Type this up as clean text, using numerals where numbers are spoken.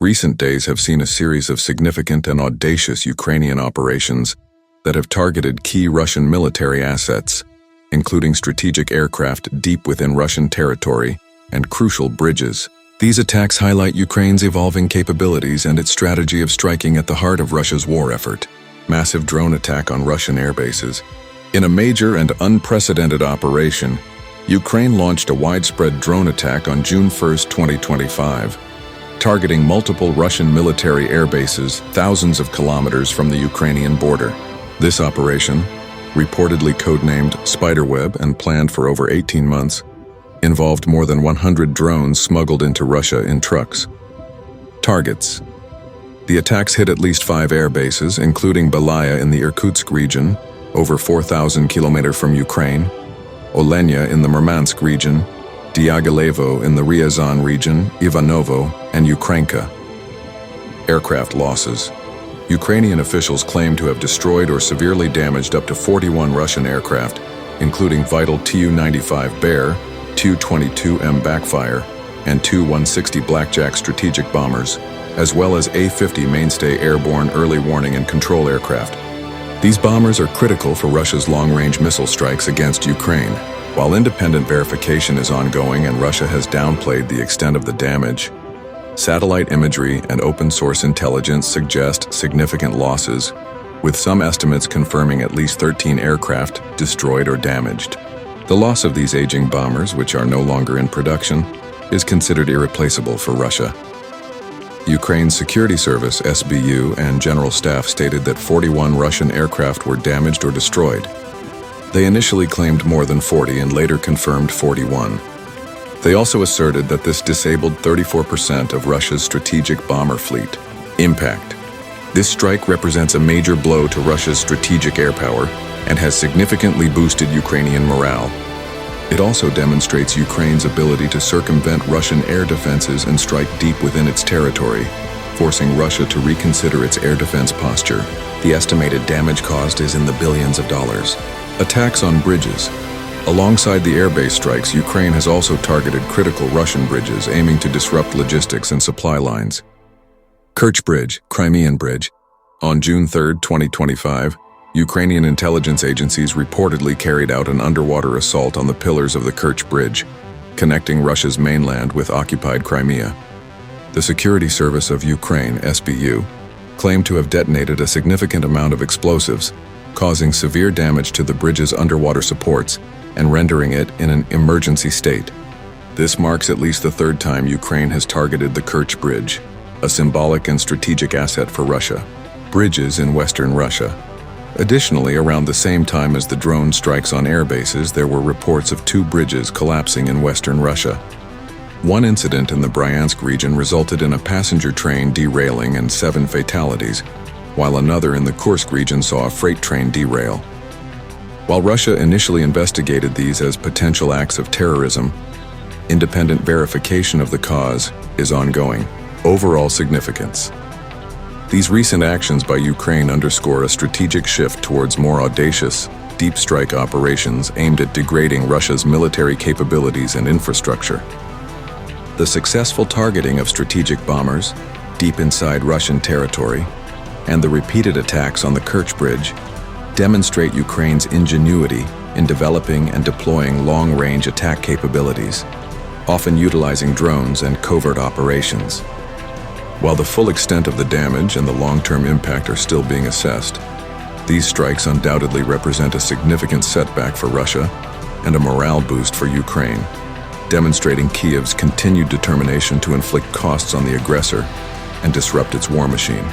Recent days have seen a series of significant and audacious Ukrainian operations that have targeted key Russian military assets, including strategic aircraft deep within Russian territory and crucial bridges. These attacks highlight Ukraine's evolving capabilities and its strategy of striking at the heart of Russia's war effort. Massive drone attack on Russian airbases. In a major and unprecedented operation, Ukraine launched a widespread drone attack on June 1, 2025, targeting multiple Russian military airbases thousands of kilometers from the Ukrainian border. This operation, reportedly codenamed Spiderweb and planned for over 18 months, involved more than 100 drones smuggled into Russia in trucks. Targets. The attacks hit at least 5 air bases, including Belaya in the Irkutsk region, over 4,000 kilometers from Ukraine, Olenya in the Murmansk region, Diaghilevo in the Ryazan region, Ivanovo, and Ukrainka. Aircraft losses. Ukrainian officials claim to have destroyed or severely damaged up to 41 Russian aircraft, including vital Tu-95 Bear, Tu-22M Backfire, and Tu-160 Blackjack strategic bombers, as well as A-50 Mainstay airborne early warning and control aircraft. These bombers are critical for Russia's long-range missile strikes against Ukraine. While independent verification is ongoing and Russia has downplayed the extent of the damage, satellite imagery and open-source intelligence suggest significant losses, with some estimates confirming at least 13 aircraft destroyed or damaged. The loss of these aging bombers, which are no longer in production, is considered irreplaceable for Russia. Ukraine's Security Service, SBU, and General Staff stated that 41 Russian aircraft were damaged or destroyed. They initially claimed more than 40 and later confirmed 41. They also asserted that this disabled 34% of Russia's strategic bomber fleet. Impact. This strike represents a major blow to Russia's strategic air power and has significantly boosted Ukrainian morale. It also demonstrates Ukraine's ability to circumvent Russian air defenses and strike deep within its territory, forcing Russia to reconsider its air defense posture. The estimated damage caused is in the billions of dollars. Attacks on bridges. Alongside the airbase strikes, Ukraine has also targeted critical Russian bridges, aiming to disrupt logistics and supply lines. Kerch Bridge, Crimean Bridge. On June 3, 2025, Ukrainian intelligence agencies reportedly carried out an underwater assault on the pillars of the Kerch Bridge, connecting Russia's mainland with occupied Crimea. The Security Service of Ukraine, SBU, claimed to have detonated a significant amount of explosives, causing severe damage to the bridge's underwater supports and rendering it in an emergency state. This marks at least the third time Ukraine has targeted the Kerch Bridge, a symbolic and strategic asset for Russia. Bridges in western Russia. Additionally, around the same time as the drone strikes on air bases, there were reports of 2 bridges collapsing in western Russia. One incident in the Bryansk region resulted in a passenger train derailing and 7 fatalities, while another in the Kursk region saw a freight train derail. While Russia initially investigated these as potential acts of terrorism, independent verification of the cause is ongoing. Overall significance. These recent actions by Ukraine underscore a strategic shift towards more audacious, deep strike operations aimed at degrading Russia's military capabilities and infrastructure. The successful targeting of strategic bombers deep inside Russian territory and the repeated attacks on the Kerch Bridge demonstrate Ukraine's ingenuity in developing and deploying long-range attack capabilities, often utilizing drones and covert operations. While the full extent of the damage and the long-term impact are still being assessed, these strikes undoubtedly represent a significant setback for Russia and a morale boost for Ukraine, demonstrating Kyiv's continued determination to inflict costs on the aggressor and disrupt its war machine.